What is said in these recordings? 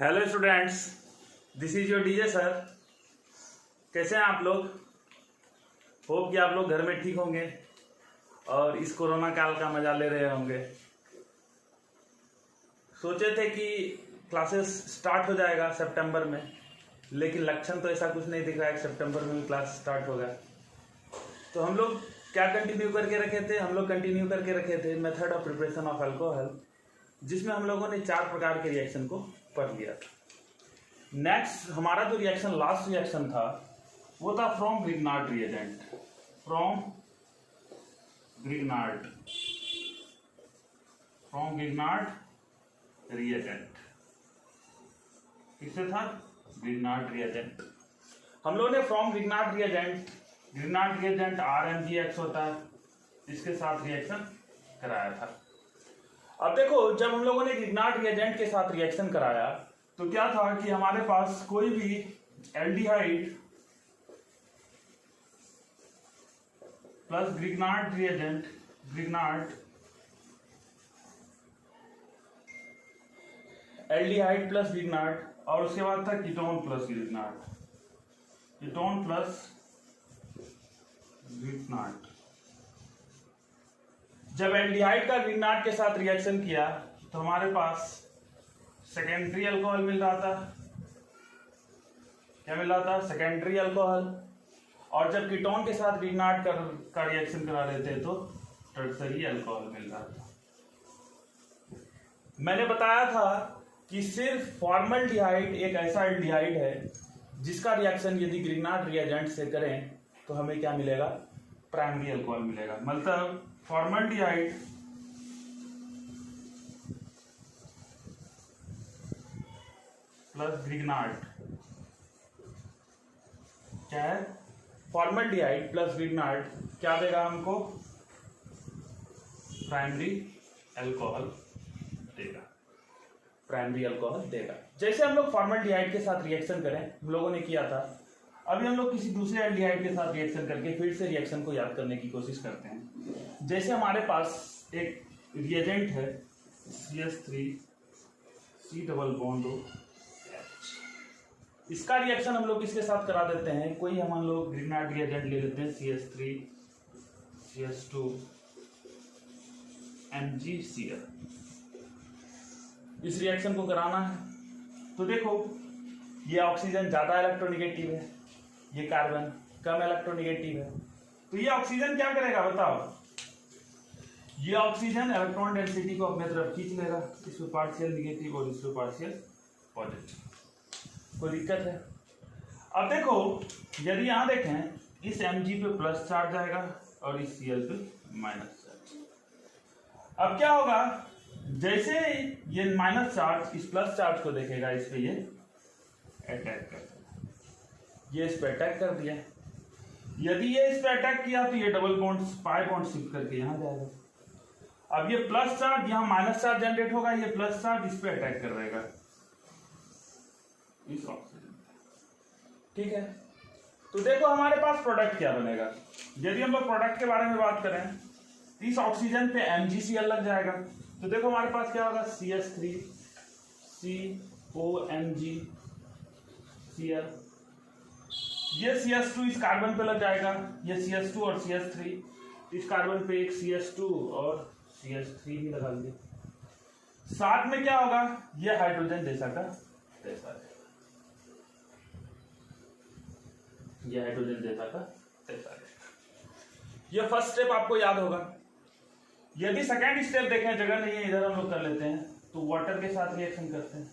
Hello students, this is your DJ sir. कैसे हैं आप लोग? होप कि आप लोग घर में ठीक होंगे और इस कोरोना काल का मजा ले रहे होंगे। सोचे थे कि क्लासेस स्टार्ट हो जाएगा सितंबर में, लेकिन लक्षण तो ऐसा कुछ नहीं दिख रहा है कि सितंबर में भी क्लास स्टार्ट होगा। तो हम लोग क्या कंटिन्यू करके रखे थे? हम लोग कंटिन्यू करके रखे थे method of preparation of alcohol, जिसमें हम लोगों ने 4 प्रकार के रिएक्शन को पढ़ लिया था। नेक्स्ट हमारा जो रिएक्शन, लास्ट रिएक्शन था, वो था from Grignard reagent. From Grignard reagent किससे था? Grignard reagent. हम लोगों ने फ्रॉम ग्रिग्नार्ड रिएजेंट RmGX होता है, इसके साथ रिएक्शन कराया था। अब देखो, जब हम लोगों ने ग्रिग्नार्ड रिएजेंट के साथ रिएक्शन कराया तो क्या था कि हमारे पास कोई भी aldehyde plus Grignard reagent, aldehyde plus Grignard, और उसके बाद था कीटोन प्लस ग्रिग्नार्ड, जब एल्डिहाइड का ग्रिग्नार्ड के साथ रिएक्शन किया तो हमारे पास सेकेंडरी अल्कोहल मिल रहा था। क्या मिल रहा था? Secondary alcohol. और जब कीटोन के साथ ग्रिग्नार्ड का रिएक्शन करा रहे थे तो टर्सरी अल्कोहल मिल रहा था। मैंने बताया था कि सिर्फ फॉर्मल्डिहाइड एक ऐसा एल्डिहाइड है जिसका रिएक्शन यदि ग्रिग्नार्ड रिएजेंट से करें तो हमें क्या मिलेगा? प्राइमरी अल्कोहल मिलेगा। मतलब फॉर्मल्डिहाइड प्लस ग्रिग्नार्ड क्या है? फॉर्मल्डिहाइड प्लस ग्रिग्नार्ड क्या देगा हमको? प्राइमरी अल्कोहल देगा। जैसे हम लोग फॉर्मल्डिहाइड के साथ रिएक्शन करें, हम लोगों ने किया था, अभी हम लोग किसी दूसरे एल्डिहाइड के साथ रिएक्शन करके फिर से रिएक्शन को याद करने की कोशिश करते हैं। जैसे हमारे पास एक रिएजेंट है CH3C double bond O H। इसका रिएक्शन हम लोग किसके साथ करा देते हैं? कोई हम लोग ग्रिग्नार्ड रिएजेंट ले लेते हैं CH3 CH2 MgCl। इस रिएक्शन को कराना है तो देखो, ये ऑक्सीजन ज्यादा इलेक्ट्रोनिगेटिव है, ये कार्बन कम इलेक्ट्रोनिगेटिव है, तो ये ऑक्सीजन क्या करेगा बताओ? ये ऑक्सीजन इलेक्ट्रॉन डेंसिटी को अपने तरफ खींच लेगा, इसमें पार्शियल निगेटिव और इसमें पार्शियल पॉजिटिव। कोई दिक्कत है? अब देखो, यदि यहां देखें, इस Mg पे प्लस चार्ज आएगा और इस Cl पे माइनस चार्ज। अब क्या होगा? जैसे ये माइनस चार्ज इस प्लस चार्ज को देखेगा, इस पे ये अटैक कर देगा। ये इस पे अटैक कर दिया। यदि ये इस पे अटैक किया तो ये double bond pi bond shift करके यहां जाएगा। अब ये प्लस चार्ज, यहां माइनस चार्ज जनरेट होगा, ये प्लस चार्ज इस पे अटैक कर देगा, इस ऑक्सीजन। ठीक है, तो देखो हमारे पास प्रोडक्ट क्या बनेगा। यदि हम लोग प्रोडक्ट के बारे में बात करें, इस ऑक्सीजन पे MgCl लग जाएगा, तो देखो हमारे पास क्या होगा? CH3COMgCl। ये CH2 इस कार्बन पे लग जाएगा, ये CH2 और CH3 इस कार्बन पे एक CH2 और CH3 भी लगा दिए। साथ में क्या होगा? ये हाइड्रोजन जैसा का तैसा रहेगा, ये हाइड्रोजन जैसा का तैसा रहेगा। ये फर्स्ट स्टेप आपको याद होगा। यदि सेकेंड स्टेप देखें, जगह नहीं है इधर, हम लोग कर लेते हैं, तो वाटर के साथ रिएक्शन करते हैं।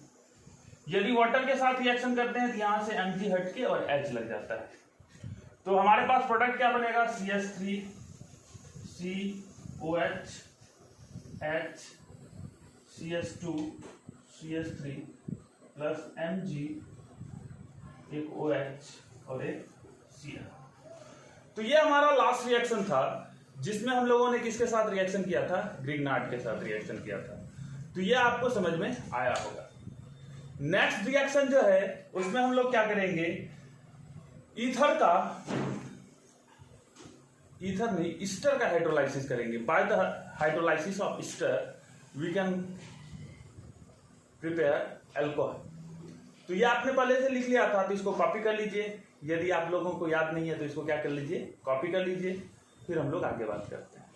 यदि वाटर के साथ रिएक्शन करते हैं तो यहां से Mg हटके और H लग जाता है, तो हमारे पास प्रोडक्ट क्या बनेगा? CH3COH H CH2 CH3 plus Mg, एक OH और एक Cl। तो ये हमारा लास्ट रिएक्शन था जिसमें हम लोगों ने किसके साथ रिएक्शन किया था? ग्रिग्नार्ड के साथ रिएक्शन किया था। तो ये आपको समझ में आया होगा। नेक्स्ट रिएक्शन जो है उसमें हम लोग क्या करेंगे? ईस्टर का हाइड्रोलाइसिस करेंगे। By the hydrolysis of ester we can prepare alcohol. तो ये आपने पहले से लिख लिया था, तो इसको कॉपी कर लीजिए। यदि आप लोगों को याद नहीं है तो इसको क्या कर लीजिए, कॉपी कर लीजिए। फिर हम लोग आगे बात करते हैं।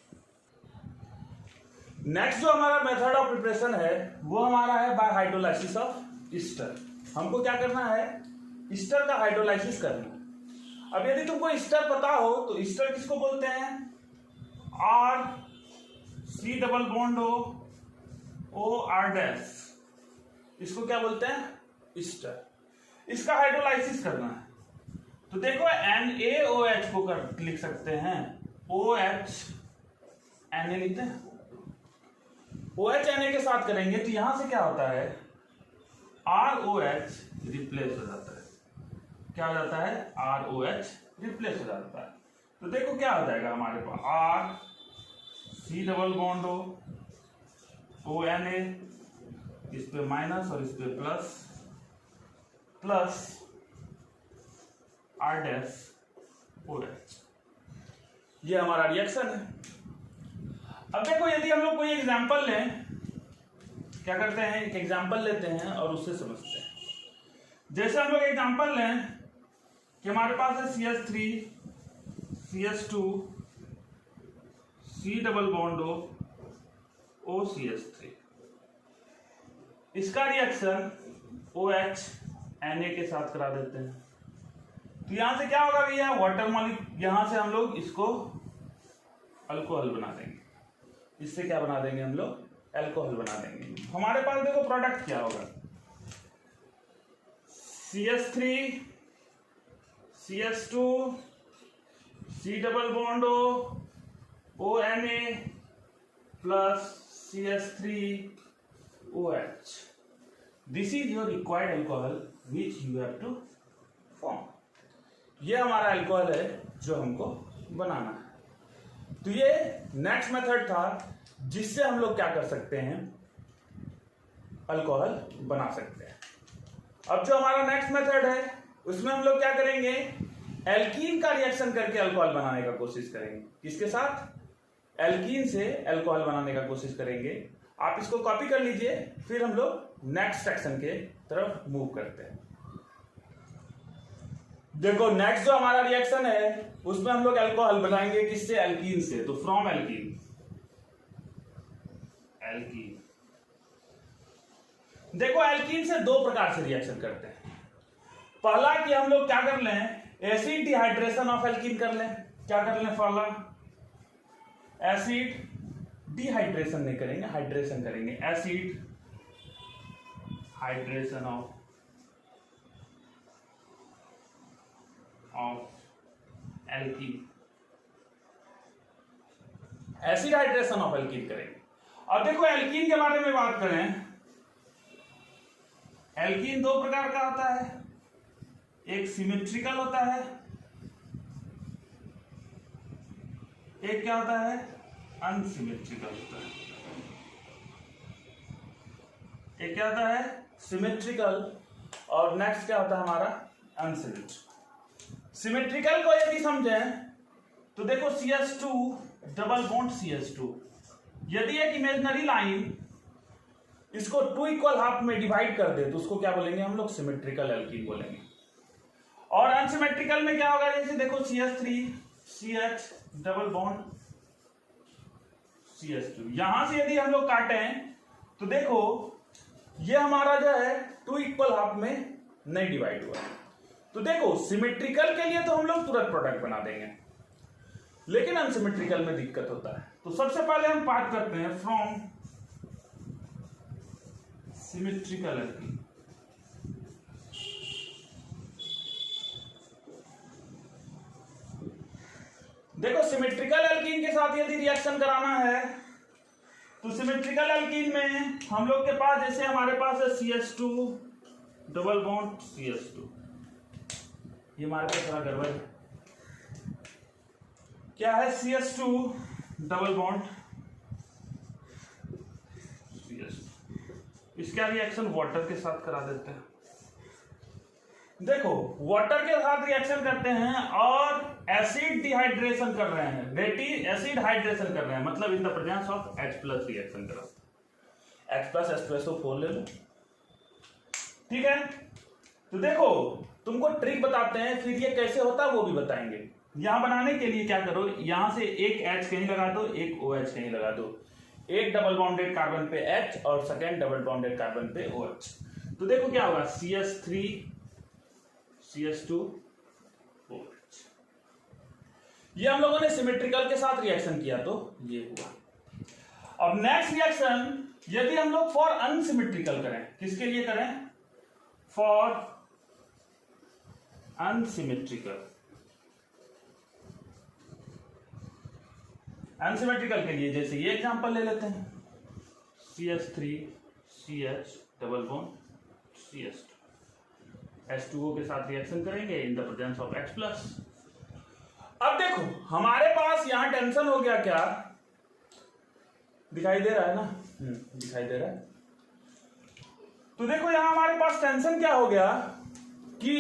नेक्स्ट जो हमारा मेथड ऑफ प्रिपरेशन है वो हमारा है बाय हाइड्रोलाइसिस ऑफ ईस्टर। हमको क्या करना है, ईस्टर का हाइड्रोलाइसिस करना। अब यदि तुमको ईस्टर पता हो तो ईस्टर किसको बोलते हैं, R C double bond O R dash, इसको क्या बोलते हैं, ईस्टर। इसका हाइड्रोलाइसिस करना है। तो देखो NaOH को लिख सकते हैं OH Na लिखते हैं। OH Na के साथ करेंगे तो यहां से क्या होता है, ROH रिप्लेस हो जाता है। क्या हो जाता है, ROH रिप्लेस हो जाता है। तो देखो क्या हो जाएगा हमारे पास, R C double bond O Na, इस पे माइनस और इस पे plus, plus R dash OH। ये हमारा रिएक्शन है। अब देखो यदि हम लोग कोई एग्जांपल लें, क्या करते हैं, एक एग्जांपल लेते हैं और उससे समझते हैं। जैसे हम लोग एग्जांपल लें कि हमारे पास है CH3 CH2 C double bond O CH3, इसका रिएक्शन OH Na के साथ करा देते हैं। तो यहां से क्या होगा भैया, वाटर मॉलिक्यूल, यहां से हम लोग इसको अल्कोहल बना देंगे। इससे क्या बना देंगे हम लोग, अल्कोहल बना देंगे। हमारे पास देखो प्रोडक्ट क्या होगा, CH3 CH2 C double bond O Na plus CH3 OH। This is your required alcohol which you have to form. ये हमारा अल्कोहल है जो हमको बनाना है। तो ये नेक्स्ट मेथड था जिससे हम लोग क्या कर सकते हैं, अल्कोहल बना सकते हैं। अब जो हमारा नेक्स्ट मेथड है उसमें हम लोग क्या करेंगे, एल्कीन का रिएक्शन करके अल्कोहल बनाने का कोशिश करेंगे। किसके साथ, एल्कीन से अल्कोहल बनाने का कोशिश करेंगे। आप इसको कॉपी कर लीजिए, फिर हम लोग नेक्स्ट सेक्शन के तरफ मूव करते हैं। देखो नेक्स्ट जो हमारा रिएक्शन है उसमें हम लोग अल्कोहल बनाएंगे, किससे, एल्कीन से। तो फ्रॉम एल्कीन, एल्कीन। देखो एल्कीन से दो प्रकार से रिएक्शन करते हैं। पहला कि हम लोग क्या कर लें, एसिड डिहाइड्रेशन ऑफ एल्कीन कर लें। क्या कर लें, पहला एसिड डिहाइड्रेशन नहीं करेंगे, हाइड्रेशन करेंगे। Acid hydration of alkene, acid hydration of alkene करेंगे। अब देखो एल्कीन के बारे में बात करें, एल्कीन दो प्रकार का होता है, एक सिमेट्रिकल होता है, एक क्या होता है, अनसिमेट्रिकल होता है। एक क्या होता है, सिमेट्रिकल, और नेक्स्ट क्या होता है हमारा, अनसिमेट्रिकल। सिमेट्रिकल को यदि समझें तो देखो CH2 डबल बॉन्ड CH2, यदि एक इमेजिनरी लाइन इसको 2 इक्वल हाफ में डिवाइड कर दे तो उसको क्या बोलेंगे हम लोग, सिमेट्रिकल एल्कीन बोलेंगे। और अनसिमेट्रिकल में क्या होगा, जैसे देखो CH3 CH double bond CH2, यहां से यदि हम लोग काटें तो देखो ये हमारा जो है 2 इक्वल हाफ में नहीं डिवाइड हुआ। तो देखो सिमेट्रिकल के लिए तो हम लोग तुरंत प्रोडक्ट बना देंगे, लेकिन अनसिमेट्रिकल में दिक्कत होता है। तो सबसे पहले हम बात करते हैं फ्रॉम सिमेट्रिकल एल्कीन। देखो सिमेट्रिकल एल्कीन के साथ यदि रिएक्शन कराना है तो सिमेट्रिकल एल्कीन में हम लोग के पास, जैसे हमारे पास है CH2 डबल बॉन्ड CH2, ये हमारे पास थोड़ा गड़बड़ है। क्या है, CH2 डबल बॉन्ड CH2, इसका रिएक्शन वाटर के साथ करा देते हैं। देखो वाटर के साथ रिएक्शन करते हैं और एसिड डिहाइड्रेशन कर रहे हैं, एसिड हाइड्रेशन कर रहे हैं, मतलब in the presence of H+ reaction करा, H+ H2SO4 ले लो, ठीक है। तो देखो तुमको ट्रिक बताते हैं, फिर ये कैसे होता है वो भी बताएंगे। यहां बनाने के लिए क्या करो, यहां से एक H कहीं लगा दो, एक OH कहीं लगा दो, एक डबल बॉन्डेड कार्बन पे H और सेकेंड डबल बॉन्डेड कार्बन पे OH। तो देखो क्या होगा, CH3 CH2 OH। ये हम लोगों ने सिमेट्रिकल के साथ रिएक्शन किया तो ये हुआ। अब नेक्स्ट रिएक्शन यदि हम लोग फॉर अनसिमेट्रिकल करें, किसके लिए करें, फॉर अनसिमेट्रिकल, अनसिमेट्रिकल के लिए जैसे ये एग्जांपल ले लेते हैं, CH3 CH double bond CH2, H2O के साथ रिएक्शन करेंगे in the presence of H+। अब देखो हमारे पास यहां टेंशन हो गया, क्या दिखाई दे रहा है ना, दिखाई दे रहा है। तो देखो यहां हमारे पास टेंशन क्या हो गया कि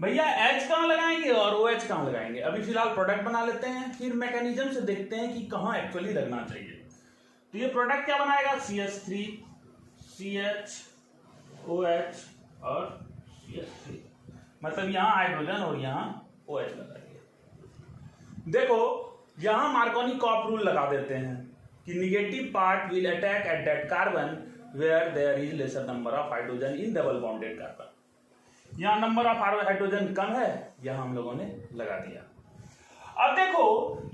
भैया H कहां लगाएंगे और OH कहां लगाएंगे। अभी फिलहाल प्रोडक्ट बना लेते हैं, फिर मैकेनिज्म से देखते हैं कि कहां एक्चुअली लगना चाहिए। तो ये प्रोडक्ट क्या बनाएगा, CH3 CH OH और CH3, मतलब यहां हाइड्रोजन और यहां OH लगा दिया। देखो यहां मार्कोनी कॉप रूल लगा देते हैं कि negative part will attack at that carbon where there is lesser number of hydrogen in double bonded carbon. यहां नंबर ऑफ हाइड्रोजन कम है, यहां हम लोगों ने लगा दिया। अब देखो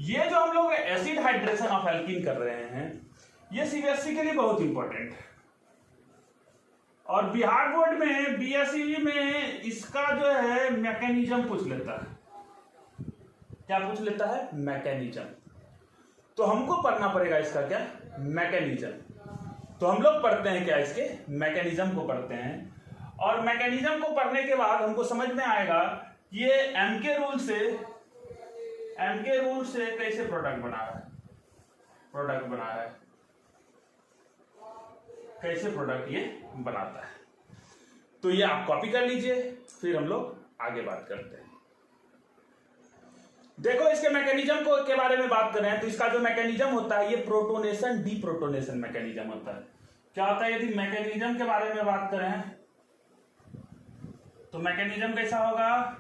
ये जो हम लोग एसिड हाइड्रेशन ऑफ एल्कीन कर रहे हैं, ये सीबीएसई के लिए बहुत इंपॉर्टेंट है। और बिहार बोर्ड में बीएसई में इसका जो है मैकेनिज्म पूछ लेता है। क्या पूछ लेता है, मैकेनिज्म। तो हमको पढ़ना पड़ेगा इसका क्या, मैकेनिज्म। तो हम लोग पढ़ते हैं क्या, इसके मैकेनिज्म को पढ़ते हैं। और मैकेनिज्म को पढ़ने के बाद हमको समझ में आएगा ये एमके रूल से कैसे प्रोडक्ट बना रहा है, कैसे प्रोडक्ट ये बनाता है। तो ये आप कॉपी कर लीजिए, फिर हम लोग आगे बात करते हैं। देखो इसके मैकेनिज्म को के बारे में बात करें तो इसका जो मैकेनिज्म होता है ये प्रोटोनेशन डीप्रोटोनेशन मैकेनिज्म होता है। क्या होता है, यदि मैकेनिज्म के बारे में बात करें तो मैकेनिज्म कैसा होगा,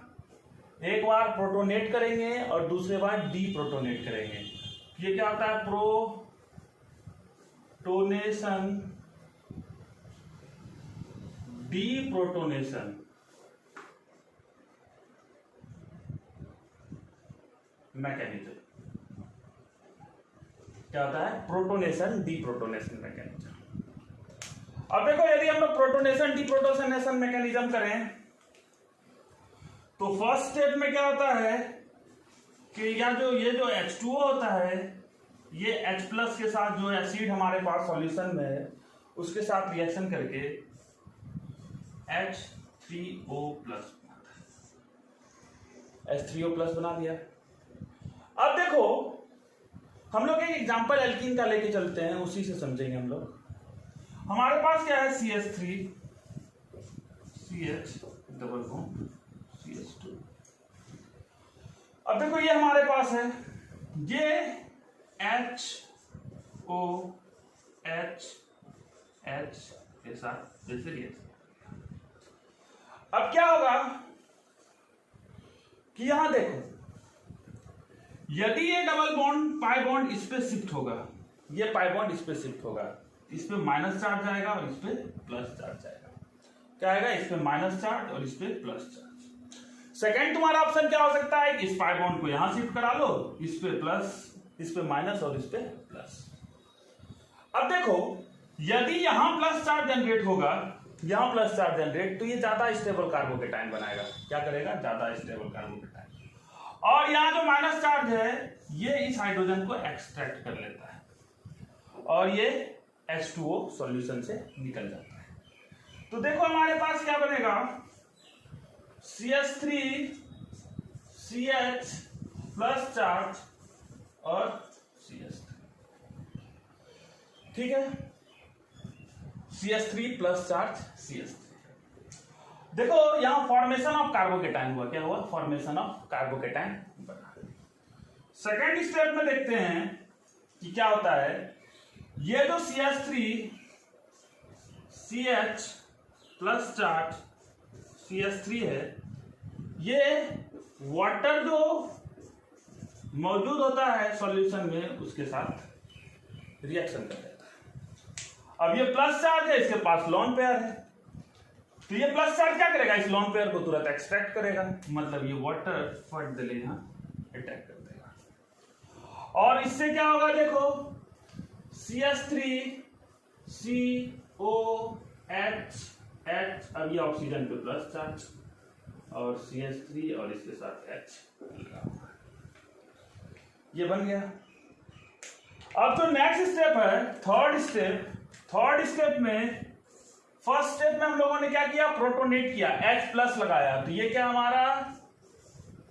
एक बार प्रोटोनेट करेंगे और दूसरे बार डीप्रोटोनेट करेंगे। ये क्या होता है, प्रोटोनेशन डीप्रोटोनेशन मैकेनिज्म। क्या होता है, प्रोटोनेशन डीप्रोटोनेशन मैकेनिज्म। अब देखो यदि हम लोग प्रोटोनेशन डीप्रोटोनेशन मैकेनिज्म करें तो फर्स्ट स्टेप में क्या होता है कि ये जो H2O होता है, ये H+ के साथ जो एसिड हमारे पास सॉल्यूशन में है उसके साथ रिएक्शन करके H3O+ बना दिया। अब देखो हम लोग एक एग्जांपल एल्कीन का लेके चलते हैं, उसी से समझेंगे हम लोग। हमारे पास क्या है, CH3 CH double bond CH2। अब देखो ये हमारे पास है, ये HOH के साथ जैसे रिएक्शन। अब क्या होगा कि यहां देखो यदि ये डबल बॉन्ड पाई बॉन्ड इस पे शिफ्ट होगा, ये पाई बॉन्ड इस पे शिफ्ट होगा, इस पे माइनस चार्ज आएगा और इस पे प्लस चार्ज आएगा। क्या आएगा, इस पे माइनस चार्ज और इस पे प्लस चार्ज। सेकंड तुम्हारा ऑप्शन क्या हो सकता है, इस पाई बॉन्ड को यहां शिफ्ट करा लो, इस पे प्लस, इस पे माइनस और इस पे प्लस। अब देखो यदि यहां प्लस चार्ज जनरेट होगा, यहां प्लस चार्ज जनरेट, तो ये ज्यादा स्टेबल कार्बोकेटाइन बनाएगा। क्या करेगा, ज्यादा स्टेबल कार्बोकेटाइन। और यहां जो माइनस चार्ज है ये इस हाइड्रोजन को एक्सट्रैक्ट कर लेता है और ये H2O सॉल्यूशन से निकल जाता है। तो देखो हमारे पास क्या बनेगा, CH3 CH प्लस चार्ज और CH3, ठीक है, CH3 प्लस चार्ज CH3। देखो यहां फॉर्मेशन ऑफ कार्बोकेटाइन हुआ, क्या हुआ, फॉर्मेशन ऑफ कार्बोकेटाइन बना। सेकेंड स्टेप में देखते हैं कि क्या होता है, ये जो CH3 CH plus charge CH3 है, ये वाटर जो मौजूद होता है सॉल्यूशन में उसके साथ रिएक्शन कर देता है। अब ये प्लस चार्ज है, इसके पास लोन पेयर है, तो ये प्लस चार्ज क्या करेगा, इस लोन पेयर को तुरंत एक्सट्रैक्ट करेगा, मतलब ये वाटर फट दिले यहां अटैक कर देगा। और इससे क्या होगा देखो, CH3 COH H, अब ये ऑक्सीजन पे प्लस चार्ज और CH3 और इसके साथ H लगा हुआ है, ये बन गया। अब तो नेक्स्ट स्टेप है थर्ड स्टेप में, फर्स्ट स्टेप में हम लोगों ने क्या किया, प्रोटोनेट किया, H प्लस लगाया, तो ये क्या हमारा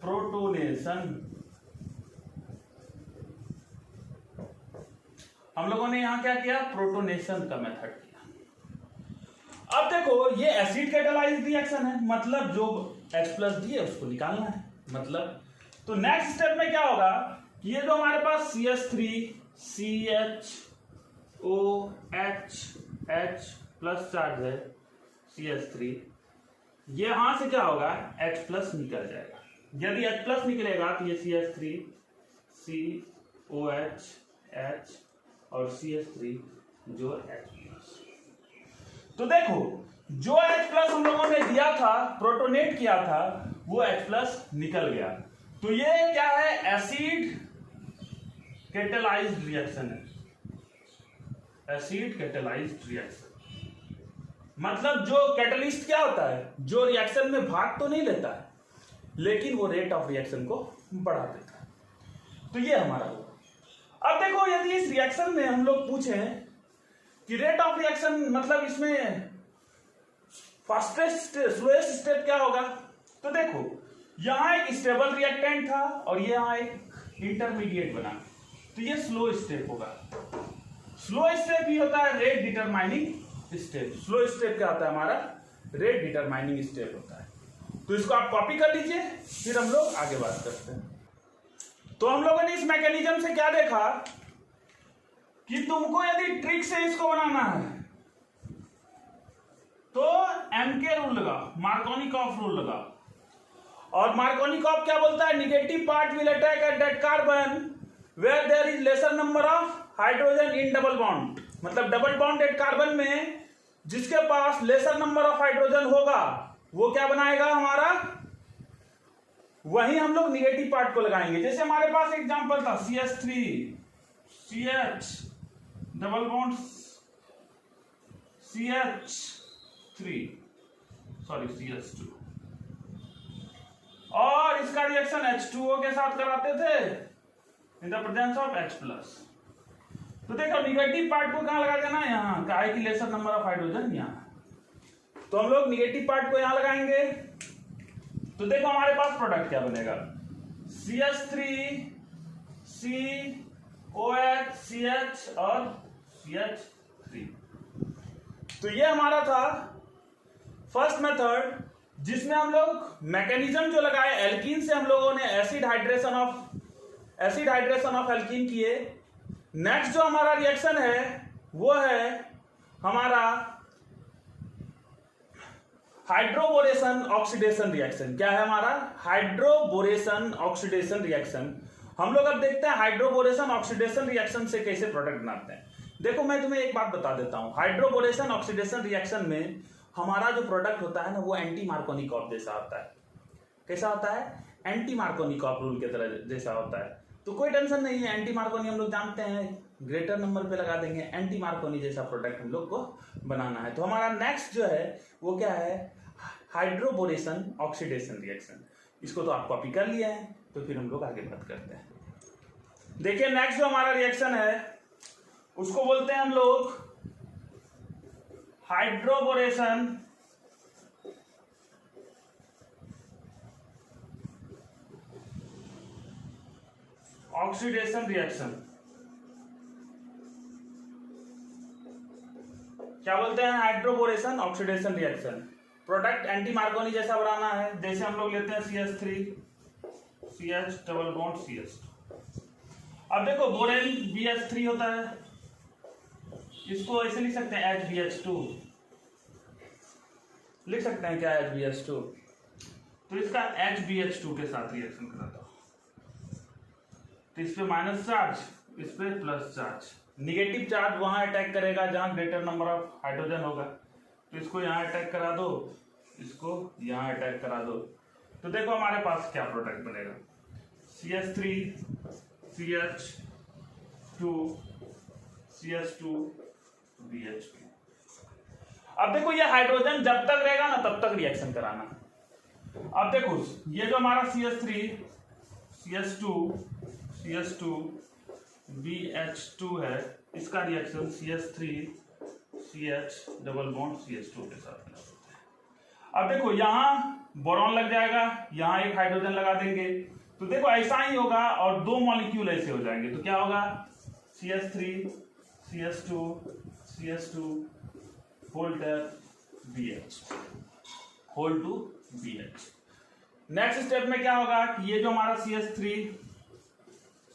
प्रोटोनेशन, हम लोगों ने यहां क्या किया, प्रोटोनेशन का मेथड किया। अब देखो ये एसिड कैटालाइज्ड रिएक्शन है, मतलब जो H प्लस दिए उसको निकालना है, मतलब तो नेक्स्ट स्टेप में क्या होगा, ये जो हमारे पास CH3 CHOH H plus charge है CH3, ये यहां से क्या होगा, H प्लस निकल जाएगा। यदि H प्लस निकलेगा तो ये CH3 COH H और CH3 जो H प्लस, तो देखो जो H प्लस हम लोगों ने दिया था, प्रोटोनेट किया था, वो H प्लस निकल गया, तो ये क्या है, एसिड कैटालाइज्ड रिएक्शन है, एसिड कैटालाइज्ड रिएक्शन, मतलब जो कैटलिस्ट क्या होता है, जो रिएक्शन में भाग तो नहीं लेता है लेकिन वो रेट ऑफ रिएक्शन को बढ़ा देता है, तो ये हमारा हुआ। अब देखो यदि इस रिएक्शन में हम लोग पूछें कि रेट ऑफ रिएक्शन, मतलब इसमें फास्टेस्ट स्लोएस्ट स्टेप क्या होगा, तो देखो यहां एक स्टेबल रिएक्टेंट था और ये यहां एक इंटरमीडिएट बना, तो ये स्लो स्टेप होगा। स्लो स्टेप ही होता है rate determining step. Slow step क्या होता है हमारा, रेट डिटरमाइनिंग स्टेप होता है। तो इसको आप कॉपी कर लीजिए, फिर हम लोग आगे बात करते हैं। तो हम लोगों ने इस मैकेनिज्म से क्या देखा कि तुमको यदि ट्रिक से इसको बनाना है तो एमके रूल लगाओ, मार्कोनिकॉफ रूल लगाओ। और मार्कोनिकॉफ क्या बोलता है, negative part will attack at that carbon where there is lesser number of hydrogen in double bond, मतलब डबल बॉन्डेड कार्बन में जिसके पास लेसर नंबर ऑफ हाइड्रोजन होगा वो क्या बनाएगा हमारा, वही हम लोग निगेटिव पार्ट को लगाएंगे। जैसे हमारे पास एग्जांपल था CH3 CH double bond CH2 और इसका रिएक्शन H2O के साथ कराते थे in the presence of H plus. तो देखो निगेटिव पार्ट को कहां लगा देना, यहां का है कि लेसर नंबर ऑफ हाइड्रोजन यहां, तो हम लोग निगेटिव पार्ट को यहां लगाएंगे। तो देखो हमारे पास प्रोडक्ट क्या बनेगा, CH3 COH CH और CH3। तो ये हमारा था फर्स्ट मेथड, जिसमें हम लोग मैकेनिज्म जो लगाए एल्कीन से, हम लोगों ने एसिड हाइड्रेशन ऑफ एल्कीन किए। नेक्स्ट जो हमारा रिएक्शन है वो है हमारा हाइड्रोबोरेशन ऑक्सीडेशन रिएक्शन। क्या है हमारा, हाइड्रोबोरेशन ऑक्सीडेशन रिएक्शन। हम लोग अब देखते हैं हाइड्रोबोरेशन ऑक्सीडेशन रिएक्शन से कैसे प्रोडक्ट बनाते हैं। देखो मैं तुम्हें एक बात बता देता हूं, हाइड्रोबोरेशन ऑक्सीडेशन रिएक्शन में हमारा जो प्रोडक्ट होता है ना वो एंटी मार्कोनिकॉफ जैसा होता है। कैसा होता है, एंटी मार्कोनिकॉफ रूल की तरह जैसा होता है। तो कोई टेंशन नहीं है, एंटी मार्कोनी हम लोग जानते हैं, ग्रेटर नंबर पे लगा देंगे, एंटी मार्कोनी जैसा प्रोडक्ट हम लोग को बनाना है। तो हमारा नेक्स्ट जो है वो क्या है, हाइड्रोबोरेशन ऑक्सीडेशन रिएक्शन। इसको तो आप कॉपी कर लिए हैं, तो फिर हम लोग आगे बात करते हैं। देखिए नेक्स्ट जो हमारा रिएक्शन है उसको बोलते हैं हम लोग हाइड्रोबोरेशन ऑक्सीडेशन रिएक्शन। क्या बोलते हैं, hydroboration oxidation reaction. Product anti Markovnikov जैसा बनाना है। जैसे हम लोग लेते हैं CH3 CH double bond CH। अब देखो बोरेन BH3 होता है, इसको ऐसे लिख सकते हैं HBH2 लिख सकते हैं क्या HBH2। तो इसका HBH2 के साथ रिएक्शन करा दो, तो इस पे माइनस चार्ज, इस पे प्लस चार्ज। निगेटिव चार्ज वहां अटैक करेगा जहां ग्रेटर नंबर ऑफ हाइड्रोजन होगा, तो इसको यहाँ अटैक करा दो, इसको यहाँ अटैक करा दो। तो देखो हमारे पास क्या प्रोडक्ट बनेगा, CH3 CH2 CH2 BH2। अब देखो ये हाइड्रोजन जब तक रहेगा ना तब तक रिएक्शन कराना। अब देखो ये जो हमारा CH3 CH2 CH2 BH2 है, इसका reaction CH3 CH double bond CH2 के साथ मिला सकते हैं। अब देखो यहाँ बोरॉन लग जाएगा, यहाँ एक हाइड्रोजन लगा देंगे, तो देखो ऐसा ही होगा और दो मॉलिक्यूल ऐसे हो जाएंगे, तो क्या होगा CH3 CH2 CH2 whole BH whole two BH। Next step में क्या होगा कि ये जो हमारा CH3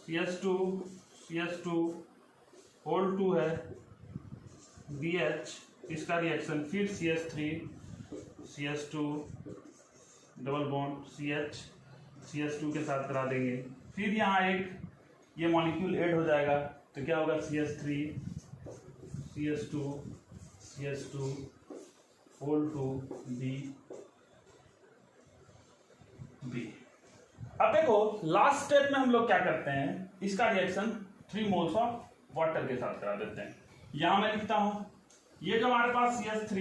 CH2 CH2 whole two है BH, इसका रिएक्शन फिर CH3 CH2 double bond CH CH2 के साथ करा देंगे, फिर यहाँ एक ये मॉलिक्यूल ऐड हो जाएगा, तो क्या होगा CH3 CH2 CH2 whole to B। अब देखो लास्ट स्टेप में हम लोग क्या करते हैं, इसका रिएक्शन 3 मोल्स ऑफ वाटर के साथ करा देते हैं। यहां मैं लिखता हूं, ये जो हमारे पास CH3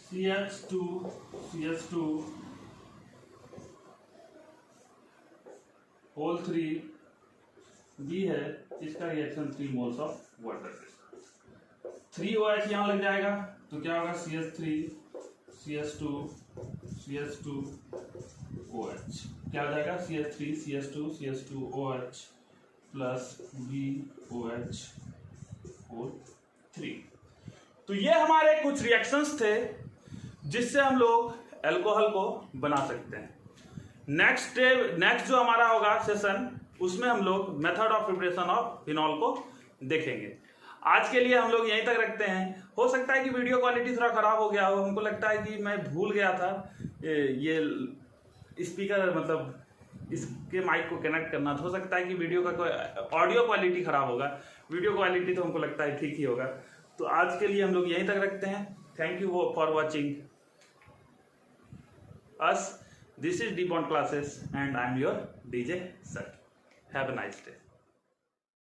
CH2 CH2 whole 3 B है, इसका रिएक्शन 3 मोल्स ऑफ वाटर के साथ। 3 OH यहां लग जाएगा, तो क्या होगा CH3 CH2 CH2 OH, क्या हो जाएगा CH3 CH2 CH2 OH plus BOH whole 3। तो ये हमारे कुछ रिएक्शंस थे जिससे हम लोग अल्कोहल को बना सकते हैं। नेक्स्ट जो हमारा होगा सेशन, उसमें हम लोग method of preparation of phenol को देखेंगे। आज के लिए हम लोग यहीं तक रखते हैं। हो सकता है कि वीडियो क्वालिटी थोड़ा खराब हो गया हो, हमको लगता है कि मैं भूल गया था ये स्पीकर मतलब इसके माइक को कनेक्ट करना, तो हो सकता है कि वीडियो का कोई ऑडियो क्वालिटी खराब होगा, वीडियो क्वालिटी तो हमको लगता है ठीक ही होगा। तो आज के लिए हम लोग यहीं तक रखते हैं। Thank you for watching us. This is D bond classes and I am your DJ Sir. Have a nice day.